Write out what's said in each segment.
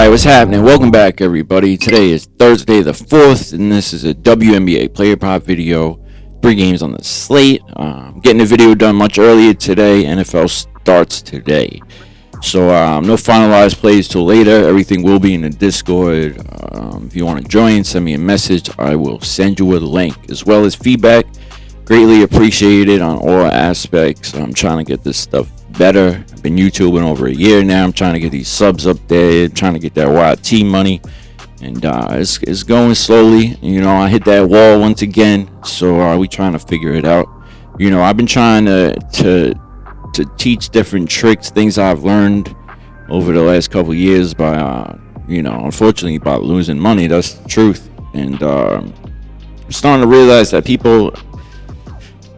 Alright, what's happening? Welcome back, everybody. Today is Thursday the 4th, and this is a WNBA player prop video. 3 games on the slate. Getting the video done much earlier today. NFL starts today. So, no finalized plays till later. Everything will be in the Discord. If you want to join, send me a message. I will send you a link, as well as feedback. Greatly appreciated on all aspects. I'm trying to get this stuff better. I've been YouTubing over a year now. I'm trying to get these subs up there, trying to get that YT money, and it's going slowly. You know, I hit that wall once again, so we trying to figure it out. You know, I've been trying to teach different tricks, things I've learned over the last couple of years by you know, unfortunately by losing money. That's the truth. And I'm starting to realize that people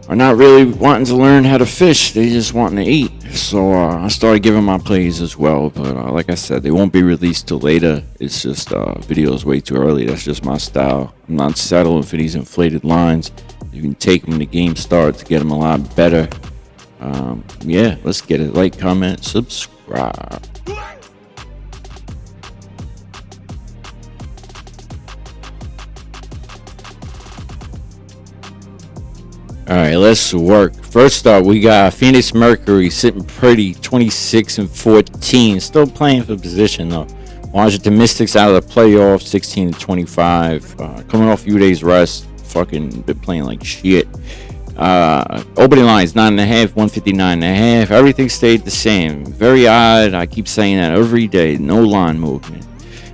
are not really wanting to learn how to fish, they just wanting to eat. So I started giving my plays as well, but like I said, they won't be released till later. It's just videos way too early. That's just my style. I'm not settling for these inflated lines. You can take them when the game starts to get them a lot better. Yeah, let's get it. Like, comment, subscribe. Alright, let's work. First up, we got Phoenix Mercury sitting pretty, 26-14. Still playing for position though. Washington Mystics out of the playoffs, 16-25. Coming off a few days rest. Fucking been playing like shit. Opening lines 9.5, 159.5. Everything stayed the same. Very odd. I keep saying that every day. No line movement.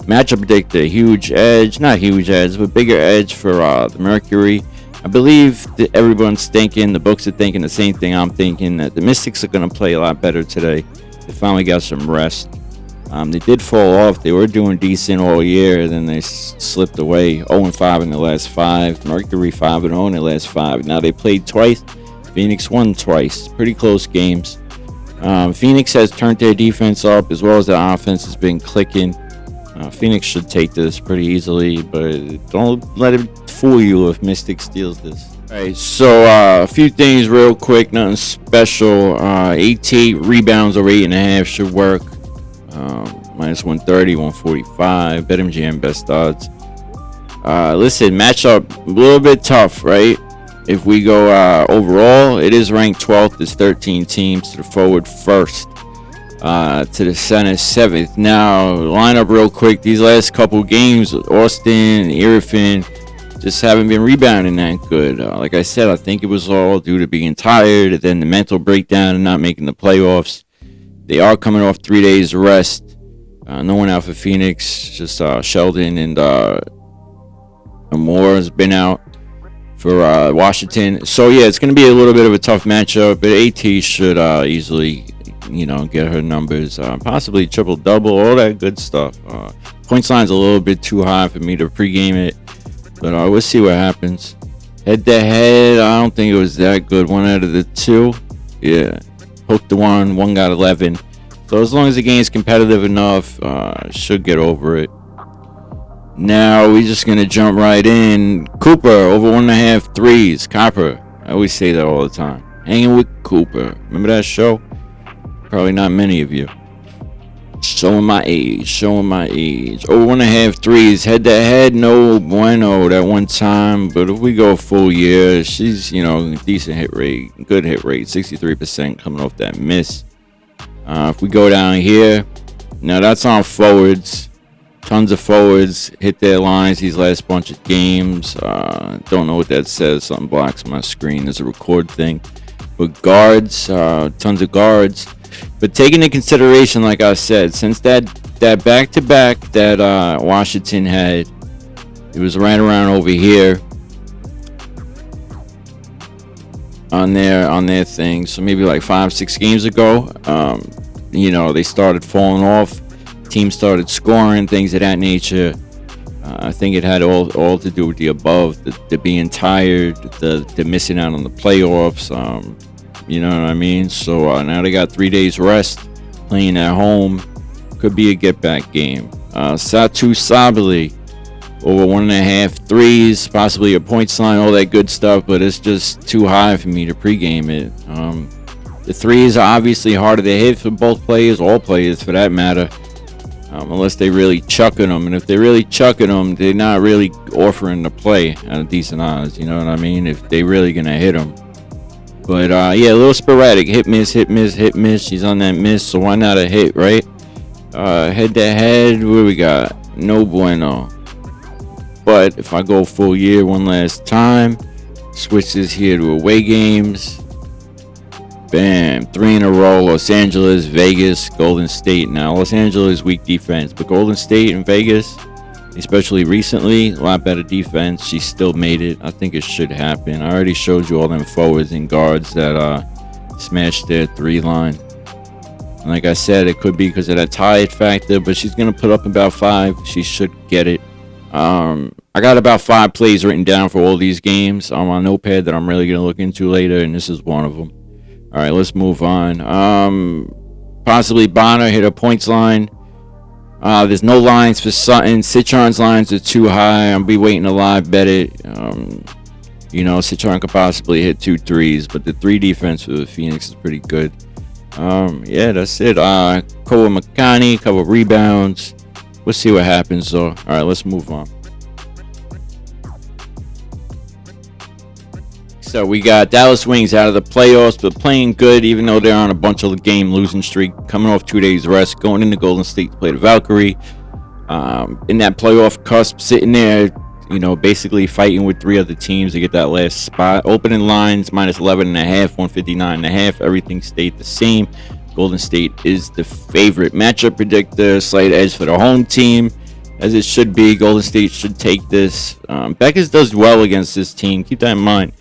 Matchup predictor, huge edge. Not huge edge, but bigger edge for the Mercury. I believe that everyone's thinking, the books are thinking the same thing I'm thinking, that the Mystics are going to play a lot better today. They finally got some rest. They did fall off. They were doing decent all year, then they slipped away. 0-5 in the last 5. Mercury 5-0 in the last 5. Now they played twice. Phoenix won twice. Pretty close games. Phoenix has turned their defense up, as well as their offense has been clicking. Phoenix should take this pretty easily, but don't let it fool you if Mystic steals this. Alright, so a few things real quick, nothing special. 18 rebounds over 8.5 should work. Minus 130, 145. BetMGM best odds. Listen, matchup a little bit tough, right? If we go overall, it is ranked 12th. There's 13 teams. To the forward 1st. To the center 7th. Now, line up real quick. These last couple games, Austin and Irvin just haven't been rebounding that good. Like I said, I think it was all due to being tired, and then the mental breakdown and not making the playoffs. They are coming off 3 days rest. No one out for Phoenix. Just Sheldon and Moore has been out for Washington. So yeah, it's going to be a little bit of a tough matchup, but AT should easily, you know, get her numbers, possibly triple double, all that good stuff. Points line's a little bit too high for me to pregame it, but we'll see what happens. Head to head, I don't think it was that good. 1 out of the 2, yeah, hooked the one got 11. So as long as the game's competitive enough, should get over it. Now we're just gonna jump right in. Cooper over 1.5 threes. Copper, I always say that all the time. Hanging with Cooper. Remember that show? Probably not many of you. Showing my age. Over 1.5 threes. Head to head, no bueno that one time. But if we go full year, she's, you know, decent hit rate. Good hit rate. 63% coming off that miss. If we go down here, now that's on forwards. Tons of forwards hit their lines these last bunch of games. Don't know what that says. Something blocks my screen. There's a record thing. But guards, tons of guards. But taking into consideration, like I said, since that back-to-back that Washington had, it was right around over here on their thing. So maybe like 5-6 games ago, you know, they started falling off. Teams started scoring, things of that nature. I think it had all to do with the above, the being tired, the missing out on the playoffs. You know what I mean? So now they got 3 days rest, playing at home. Could be a get-back game. Satu Sabali over 1.5 threes, possibly a points line, all that good stuff, but it's just too high for me to pregame it. The threes are obviously harder to hit for both players, all players for that matter. unless they really chucking them. And if they're really chucking them, they're not really offering to play at a decent odds. You know what I mean? If they really gonna hit them. But yeah, a little sporadic. Hit, miss, hit, miss, hit, miss. She's on that miss, so why not a hit, right? Head to head, what we got? No bueno. But if I go full year one last time, switch this here to away games. Bam, 3 in a row. Los Angeles, Vegas, Golden State. Now, Los Angeles, weak defense, but Golden State and Vegas, especially recently, a lot better defense. She still made it. I think it should happen. I already showed you all them forwards and guards that smashed their 3 line. And like I said, it could be because of that tired factor, but she's going to put up about 5. She should get it. I got about 5 plays written down for all these games on my notepad that I'm really going to look into later, and this is one of them. All right, let's move on. Possibly Bonner hit a points line. There's no lines for Sutton. Citron's lines are too high. I'll be waiting to live bet it. Citron could possibly hit 2 threes, but the 3 defense for the Phoenix is pretty good. Yeah, that's it. Koa Makani, couple rebounds. We'll see what happens, though. All right, let's move on. So we got Dallas Wings out of the playoffs, but playing good, even though they're on a bunch of game losing streak, coming off 2 days rest, going into Golden State to play the Valkyrie. In that playoff cusp, sitting there, basically fighting with 3 other teams to get that last spot. Opening lines, minus 11.5, 159.5. Everything stayed the same. Golden State is the favorite. Matchup predictor, slight edge for the home team, as it should be. Golden State should take this. Beckers does well against this team. Keep that in mind.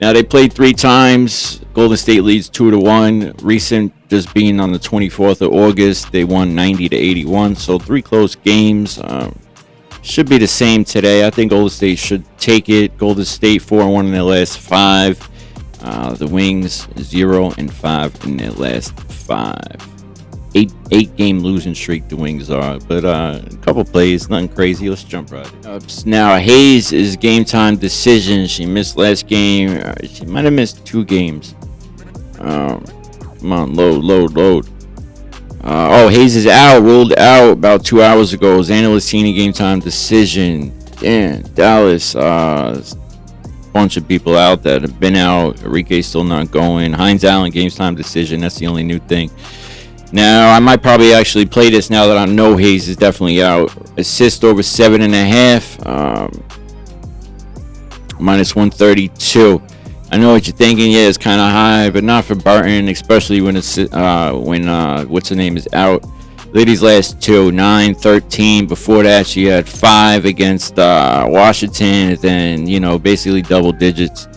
Now, they played 3 times. Golden State leads 2-1. Recent just being on the 24th of August. They won 90-81. So 3 close games. Should be the same today. I think Golden State should take it. Golden State 4-1 in their last 5. The Wings 0-5 in their last 5. 8 game losing streak the Wings are, but a couple plays, nothing crazy. Let's jump right in. Now Hayes is game time decision. She missed last game. She might have missed 2 games. Come on, load. Hayes is out, ruled out about 2 hours ago. Xana Lassini game time decision. Damn, Dallas. Bunch of people out that have been out. Enrique's still not going. Hines Allen game time decision. That's the only new thing. Now, I might probably actually play this now that I know Hayes is definitely out. Assist over 7.5. Minus 132. I know what you're thinking. Yeah, it's kind of high, but not for Barton, especially when it's what's her name is out. Ladies last 2, 9, 13. Before that, she had 5 against Washington, and then basically double digits.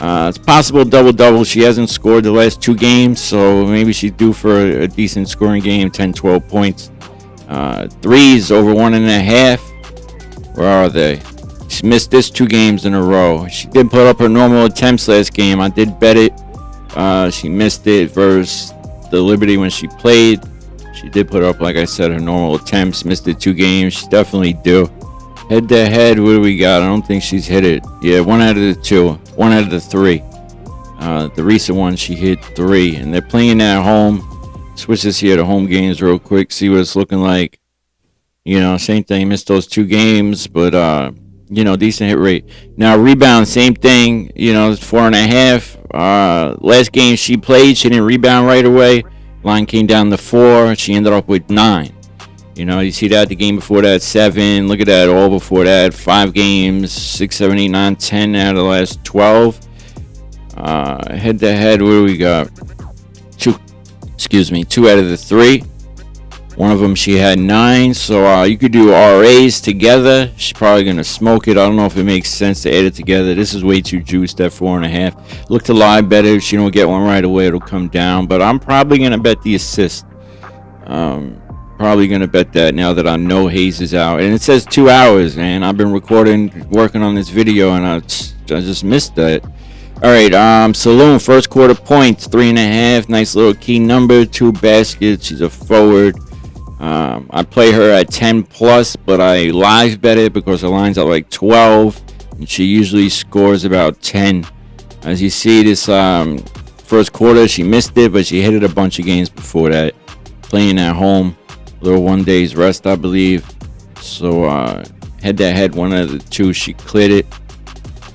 It's possible double-double. She hasn't scored the last 2 games, so maybe she's due for a decent scoring game, 10, 12 points. Threes over 1.5. Where are they? She missed this 2 games in a row. She did put up her normal attempts last game. I did bet it. She missed it versus the Liberty when she played. She did put up, like I said, her normal attempts. Missed it 2 games. She's definitely due. Head to head, what do we got? I don't think she's hit it. Yeah, 1 out of the 2. 1 out of the 3. The recent one, she hit 3. And they're playing at home. Switch this here to home games real quick. See what it's looking like. Same thing. Missed those 2 games. But, decent hit rate. Now, rebound, same thing. 4.5. Last game she played, she didn't rebound right away. Line came down to 4. She ended up with 9. You see that the game before that 7. Look at that, all before that 5 games, 6, 7, 8, 9, 10 out of the last 12. Head to head, what do we got? 2 out of the 3. One of them she had 9. So you could do RAs together. She's probably gonna smoke it. I don't know if it makes sense to add it together. This is way too juiced at 4.5. Look to live bet it. If she don't get one right away, it'll come down. But I'm probably gonna bet the assist. Probably gonna bet that now that I know Hayes is out, and it says 2 hours, man. I've been working on this video, and I just missed that. All right, Saloon first quarter points 3.5, nice little key number, 2 baskets. She's a forward. I play her at 10 plus, but I live bet it because her line's at like 12, and she usually scores about 10. As you see, this first quarter she missed it, but she hit it a bunch of games before that. Playing at home. little 1 day's rest, I believe. So head-to-head, one of the two, she cleared it.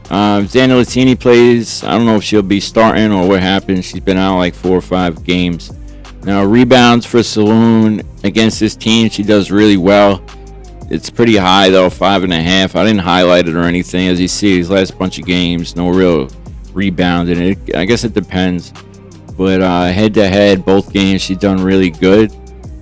Xana Latini plays. I don't know if she'll be starting or what happened. She's been out like 4 or 5 games. Now, rebounds for Saloon against this team, she does really well. It's pretty high, though, 5.5. I didn't highlight it or anything. As you see, these last bunch of games, no real rebounding. I guess it depends. But head-to-head, both games, she's done really good.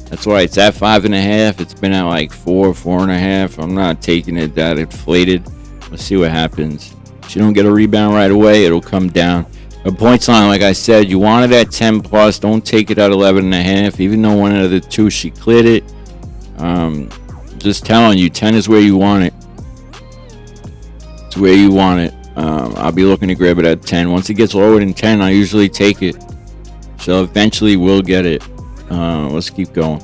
That's why it's at 5.5. It's been at like 4.5. I'm not taking it that inflated. Let's see what happens. If she don't get a rebound right away, it'll come down. A points line, like I said, you want it at 10 plus. Don't take it at 11.5. Even though one of the two she cleared it. Just telling you, 10 is where you want it. It's where you want it. I'll be looking to grab it at 10. Once it gets lower than 10, I usually take it. So eventually we'll get it. Let's keep going.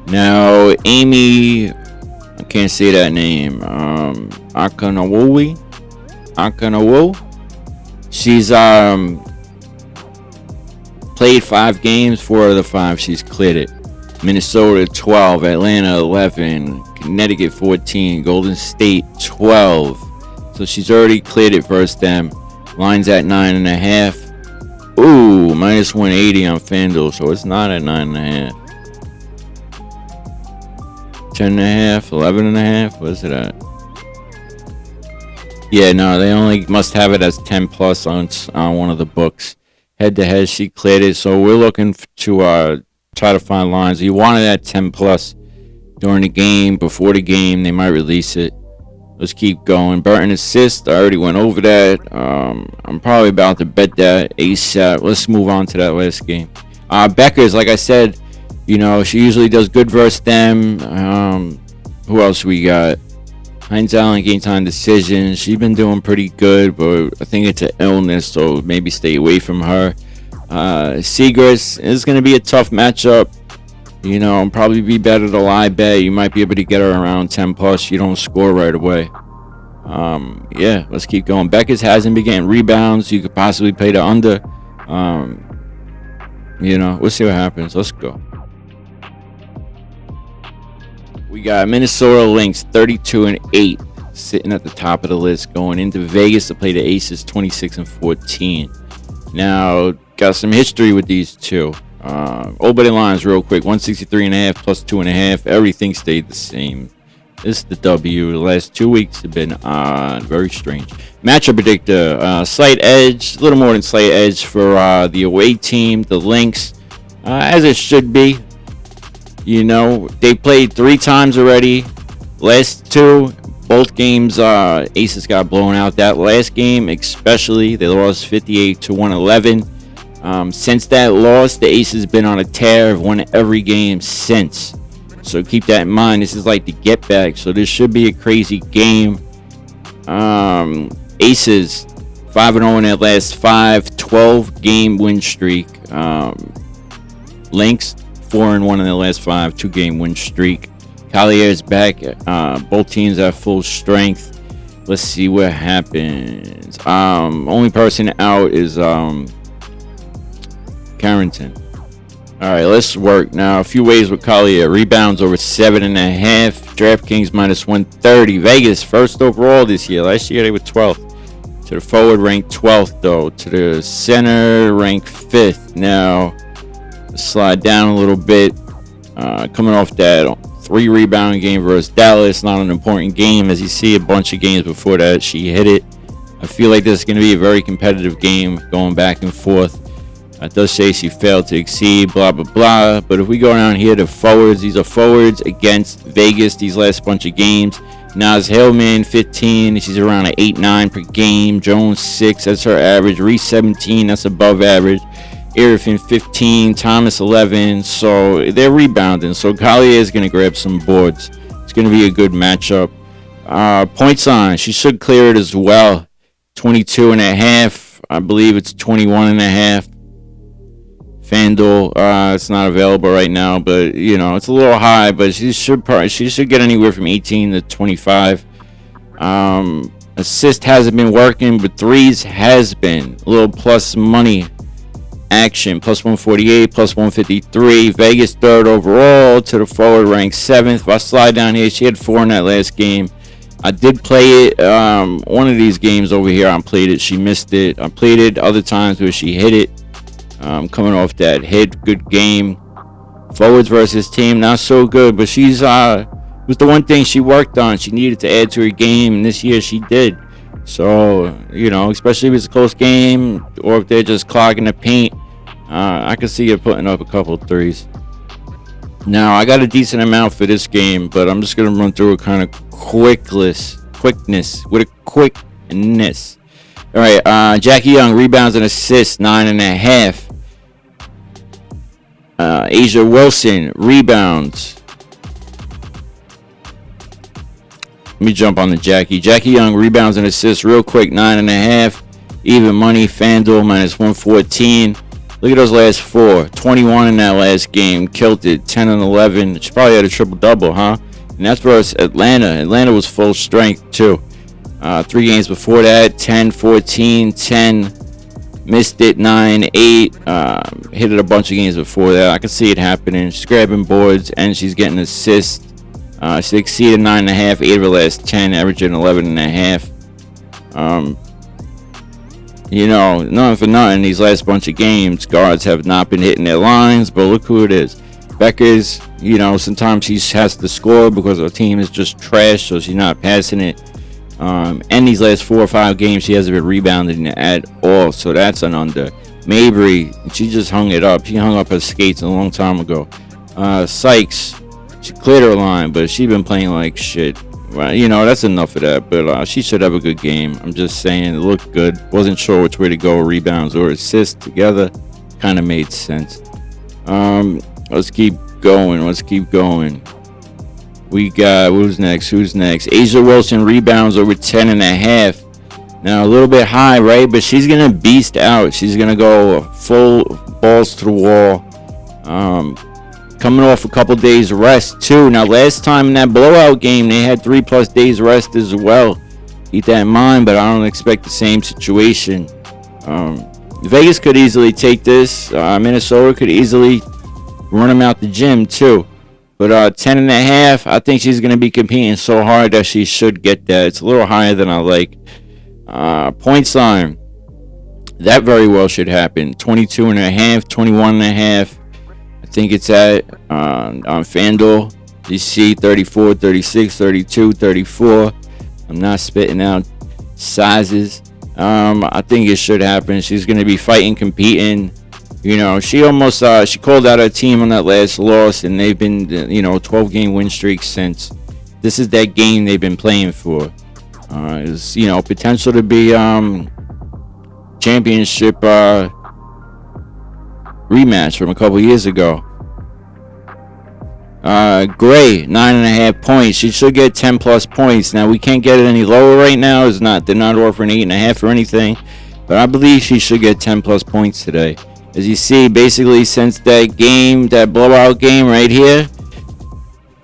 Now, Amy, I can't say that name. Akanawo. She's played 5 games. 4 of the 5 she's cleared it. Minnesota 12, Atlanta 11, Connecticut 14, Golden State 12. So she's already cleared it versus them. Line's at 9.5. Ooh, minus 180 on Fanduel, so it's not at 9.5. 10.5, 11.5. What is it at? Yeah, no, they only must have it as 10 plus on one of the books. Head to head, she cleared it, so we're looking to try to find lines. You want it at 10 plus during the game, before the game. They might release it. Let's keep going. Burton assist. I already went over that. I'm probably about to bet that ASAP. Let's move on to that last game. Becker's, like I said, you know, she usually does good versus them. Who else we got? Hines Allen, game time decision. She's been doing pretty good, but I think it's an illness, so maybe stay away from her. Seagrass is going to be a tough matchup. You know, probably be better to live bet. You might be able to get her around 10 plus. You don't score right away. Yeah, let's keep going. Becker's hasn't been getting rebounds. You could possibly play the under. You know, we'll see what happens. Let's go. We got Minnesota Lynx 32-8 sitting at the top of the list, going into Vegas to play the Aces 26-14. Now, got some history with these two. Opening lines real quick. 163.5 plus 2.5. Everything stayed the same. This is the W. The last 2 weeks have been very strange. Matchup predictor. Slight edge. A little more than slight edge for the away team, the Lynx. As it should be. You know, they played 3 times already. Last 2, both games, Aces got blown out. That last game, especially, they lost 58-111. Since that loss, the Aces been on a tear, have won every game since. So keep that in mind. This is like the get back. So this should be a crazy game. Aces 5-0 in their last 5, 12 game win streak. Lynx 4-1 in their last 5, 2-game win streak. Collier's back. Both teams at full strength. Let's see what happens. Only person out is Carrington. All right, let's work now. A few ways with Collier. Rebounds over 7.5. Draftkings minus 130. Vegas first overall this year. Last year they were 12th. To the forward, ranked 12th though. To the center, ranked 5th. Now, let's slide down a little bit. Coming off that 3 rebound game versus Dallas. Not an important game. As you see, a bunch of games before that, she hit it. I feel like this is going to be a very competitive game going back and forth. It does say she failed to exceed, blah, blah, blah. But if we go down here to forwards, these are forwards against Vegas these last bunch of games. Naz Hillman, 15. She's around an 8-9 per game. Jones, 6. That's her average. Reese, 17. That's above average. Irfin, 15. Thomas, 11. So they're rebounding. So Collier is going to grab some boards. It's going to be a good matchup. Points on. She should clear it as well. 22.5. I believe it's 21.5. FanDuel, it's not available right now, but you know it's a little high. But she should get anywhere from 18 to 25. Assist hasn't been working, but threes has been a little plus money action. Plus 148, plus 153. Vegas third overall to the forward, ranked 7th. If I slide down here, she had 4 in that last game. I did play it. One of these games over here, I played it. She missed it. I played it other times where she hit it. Coming off that hit, good game. Forwards versus team, not so good, but she's was the one thing she worked on. She needed to add to her game, and this year she did. So, especially if it's a close game or if they're just clogging the paint, I can see her putting up a couple of threes. Now, I got a decent amount for this game, but I'm just going to run through it kind of quickness. All right, Jackie Young, rebounds and assists, 9.5. Asia Wilson, rebounds. Let me jump on the Jackie. Jackie Young, rebounds and assists real quick, 9.5. Even money, Fanduel, minus 114. Look at those last 4. 21 in that last game. Killed it, 10 and 11. She probably had a triple-double, huh? And that's versus Atlanta. Atlanta was full strength, too. 3 games before that, 10, 14, 10. Missed it, 9, 8. Hit it a bunch of games before that. I can see it happening. She's grabbing boards, and she's getting assists. She exceeded 9.5, 8 of her last 10, averaging 11.5. Nothing for nothing. These last bunch of games, guards have not been hitting their lines, but look who it is. Becker's, sometimes she has to score because her team is just trash, so she's not passing it. And these last 4 or 5 games, she hasn't been rebounding at all, so that's an under. Mabry, she just hung it up. She hung up her skates a long time ago. Sykes, she cleared her line, but she's been playing like shit. Well, that's enough of that, but she should have a good game. I'm just saying, it looked good. Wasn't sure which way to go, rebounds or assists together. Kind of made sense. Let's keep going. We got, who's next? Asia Wilson, rebounds over 10.5. Now, a little bit high, right? But she's going to beast out. She's going to go full balls to the wall. Coming off a couple days rest too. Now, last time in that blowout game, they had 3+ days rest as well. Keep that in mind, but I don't expect the same situation. Vegas could easily take this. Minnesota could easily run them out the gym too. But 10.5, I think she's going to be competing so hard that she should get that. It's a little higher than I like. Points line, that very well should happen. 22.5, 21.5. I think it's at on FanDuel. You see 34, 36, 32, 34. I'm not spitting out sizes. I think it should happen. She's going to be fighting, competing. She almost she called out her team on that last loss, and they've been 12-game win streak since. This is that game they've been playing for. Is potential to be championship rematch from a couple years ago. Gray, 9.5 points. She should get 10+ points. Now, we can't get it any lower right now. They're not offering 8.5 or anything, but I believe she should get 10+ points today. As you see, basically since that blowout game right here,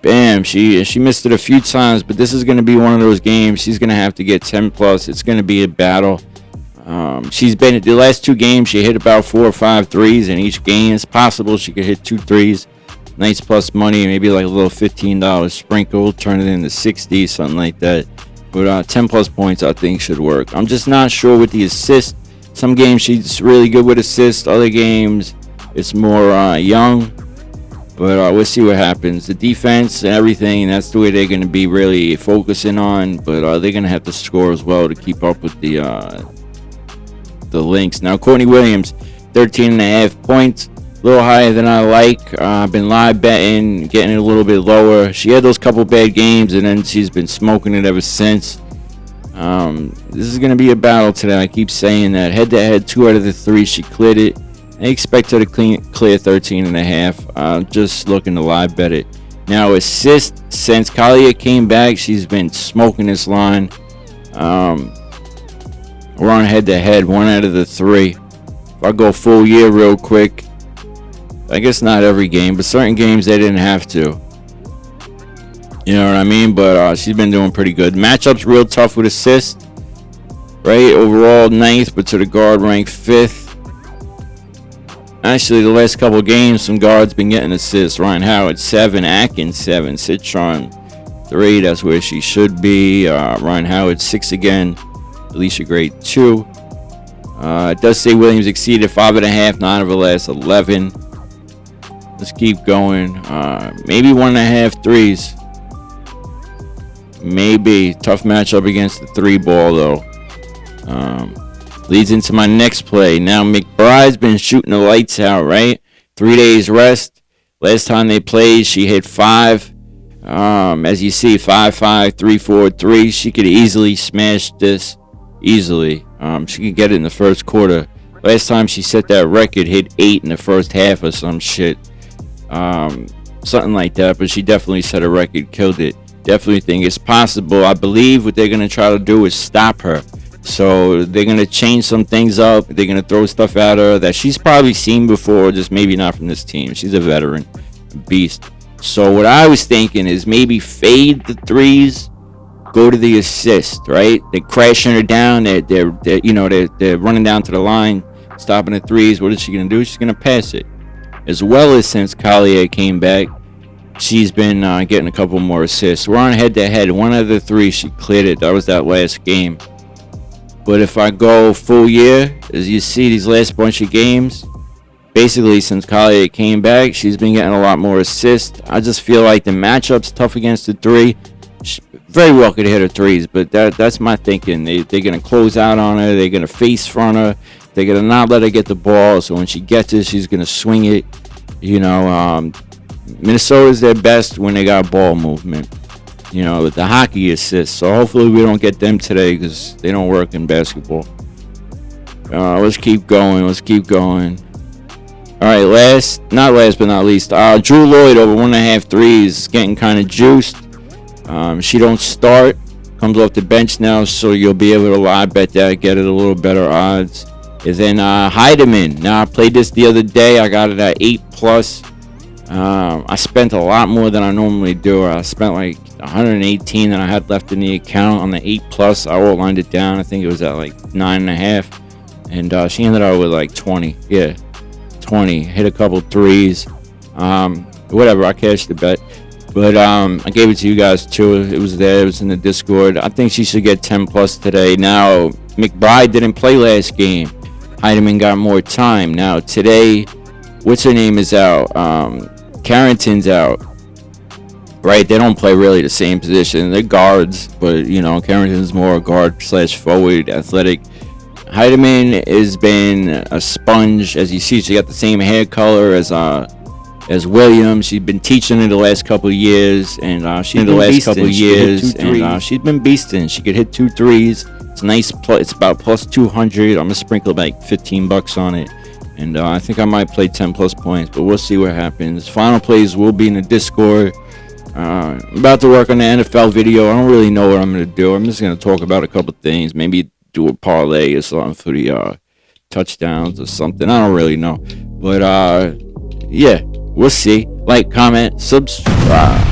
bam, she missed it a few times, but this is going to be one of those games. She's going to have to get 10+. It's going to be a battle. She's been the last 2 games. She hit about 4 or 5 threes in each game. It's possible she could hit 2 threes. Nice plus money, maybe like a little $15 sprinkle, turn it into 60, something like that. But 10+ points, I think, should work. I'm just not sure with the assist. Some games she's really good with assists. Other games it's more young. But we'll see what happens. The defense and everything, that's the way they're going to be really focusing on. But they're going to have to score as well to keep up with the Lynx. Now, Courtney Williams, 13.5 points. A little higher than I like. I've been live betting, getting it a little bit lower. She had those couple bad games, and then she's been smoking it ever since. This is going to be a battle today. I keep saying that. Head-to-head, 2 out of the 3, she cleared it. I expect her to clear 13.5. Just looking to live bet it. Now, assist, since Kalia came back, she's been smoking this line. We're on head-to-head, 1 out of the 3. If I go full year real quick, I guess not every game, but certain games they didn't have to. You know what I mean? But she's been doing pretty good. Matchups real tough with assist. Right? Overall 9th, but to the guard rank 5th. Actually, the last couple games, some guards been getting assists. Ryan Howard 7, Atkins 7, Citron 3. That's where she should be. Ryan Howard 6 again. Alicia Gray 2. It does say Williams exceeded 5.5, 9 of her last 11. Let's keep going. Maybe 1.5 threes. Maybe. Tough matchup against the 3-ball, though. Leads into my next play. Now, McBride's been shooting the lights out, right? 3 days rest. Last time they played, she hit 5. As you see, 5-5, 3-4-3. She could easily smash this. Easily. She could get it in the first quarter. Last time she set that record, hit 8 in the first half or some shit. Something like that. But she definitely set a record, killed it. Definitely think it's possible. I believe what they're going to try to do is stop her. So they're going to change some things up. They're going to throw stuff at her that she's probably seen before, just maybe not from this team. She's a veteran, beast. So what I was thinking is maybe fade the threes, go to the assist, right? They're crashing her down. They're running down to the line, stopping the threes. What is she going to do? She's going to pass it. As well as since Collier came back, she's been getting a couple more assists. We're on head-to-head. One of the 3, she cleared it. That was that last game. But if I go full year, as you see these last bunch of games, basically since Collier came back, she's been getting a lot more assists. I just feel like the matchup's tough against the 3. She very well could hit her threes, but that's my thinking. They're going to close out on her. They're going to face front her. They're going to not let her get the ball. So when she gets it, she's going to swing it. Minnesota's their best when they got ball movement. The hockey assists. So hopefully we don't get them today because they don't work in basketball. Let's keep going. All right, not last but not least, Drew Lloyd over 1.5 threes, getting kind of juiced. She don't start, comes off the bench now, so you'll be able to live bet that, get it a little better odds. And then Heidemann. Now I played this the other day. I got it at 8+. I spent a lot more than I normally do. I spent like 118 that I had left in the account on the 8+. I outlined it down. I think it was at like 9.5, and she ended up with like 20. Yeah, 20. Hit a couple threes. Whatever. I cashed the bet, but I gave it to you guys too. It was there. It was in the Discord. I think she should get 10+ today. Now McBride didn't play last game. Heidemann got more time. Now today, what's her name is out. Carrington's out. Right, they don't play really the same position. They're guards, but Carrington's more guard/forward, athletic. Heidemann has been a sponge, as you see. She got the same hair color as Williams. She's been teaching it the last couple of years, and she's been beasting. She could hit 2 threes. It's nice. It's about +200. I'm gonna sprinkle like $15 on it, and I think I might play 10+ points, but we'll see what happens. Final plays will be in the Discord. I'm about to work on the NFL video. I don't really know what I'm going to do. I'm just going to talk about a couple things. Maybe do a parlay or something for the touchdowns or something. I don't really know. But, yeah, we'll see. Like, comment, subscribe.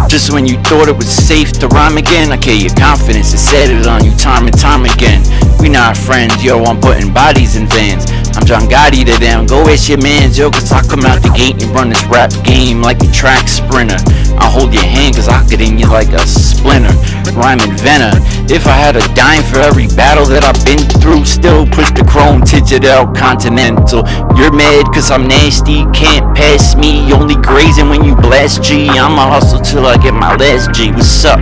Just when you thought it was safe to rhyme again, I kill your confidence and set it on you time and time again. We not friends, yo, I'm putting bodies in vans. I'm John Gotti to them, go ask your mans, yo, cause I come out the gate and run this rap game like a track sprinter. I'll hold your hand cause I'll get in you like a splinter. Rhyme inventor, if I had a dime for every battle that I've been through, still push the chrome tidget out continental. You're mad cause I'm nasty, can't pass me, only grazing when you blast G. I'ma hustle till I get my last G. What's up?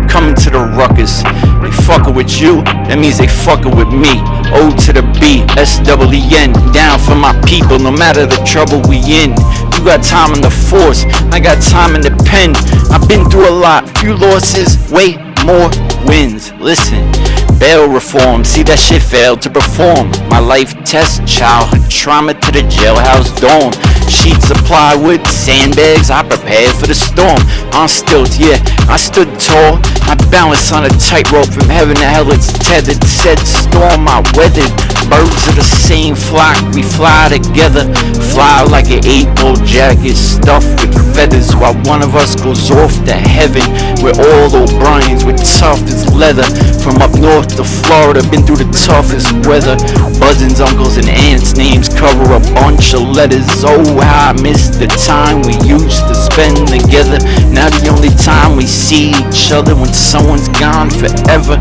Coming to the ruckus. They fucking with you, that means they fucking with me. O to the B, S-E-E-N. Down for my people, no matter the trouble we in. You got time in the force, I got time in the pen. I've been through a lot, few losses, way more wins. Listen, bail reform, see that shit failed to perform. My life test, childhood trauma to the jailhouse dorm. sheets of plywood, sandbags, I prepared for the storm. On stilts, yeah, I stood tall. I balanced on a tightrope from heaven to hell, it's tethered. Said storm I weathered. Birds of the same flock, we fly together. Fly like an 8-ball jacket stuffed with feathers, while one of us goes off to heaven. We're all O'Briens, we're tough as leather. From up north to Florida, been through the toughest weather. Cousins, uncles, and aunts' names cover a bunch of letters. Oh, how I miss the time we used to spend together. Now the only time we see each other when someone's gone forever.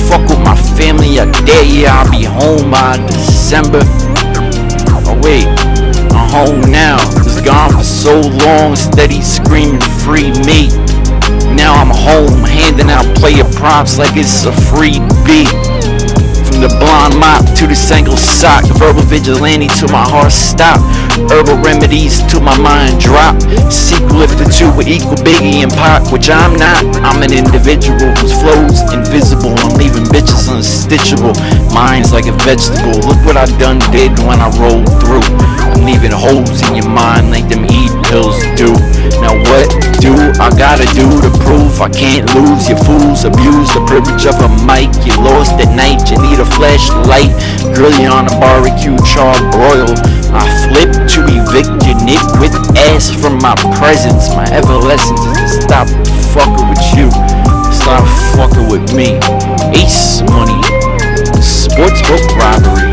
Fuck with my family, I dare you, I'll be home by December. Oh wait, I'm home now. Was gone for so long, steady screaming free me. Now I'm home, handing out player props like it's a free beat. From the blonde mop to the single sock, verbal vigilante till my heart stop. Herbal remedies till my mind drop. Sequel if the two were equal, Biggie and Pac, which I'm not. I'm an individual whose flow's invisible. I'm leaving bitches unstitchable. Mine's like a vegetable. Look what I done did when I rolled through. I'm leaving holes in your mind like them E-pills do. Now what do I gotta do to prove I can't lose? You fools abuse the privilege of a mic. You lost at night, you need a flashlight. Grill you on a barbecue char broil. I flip to evict your nitwit ass from my presence. My everlessence is to stop fucking with you, stop fucking with me. Ace money, sportsbook robbery.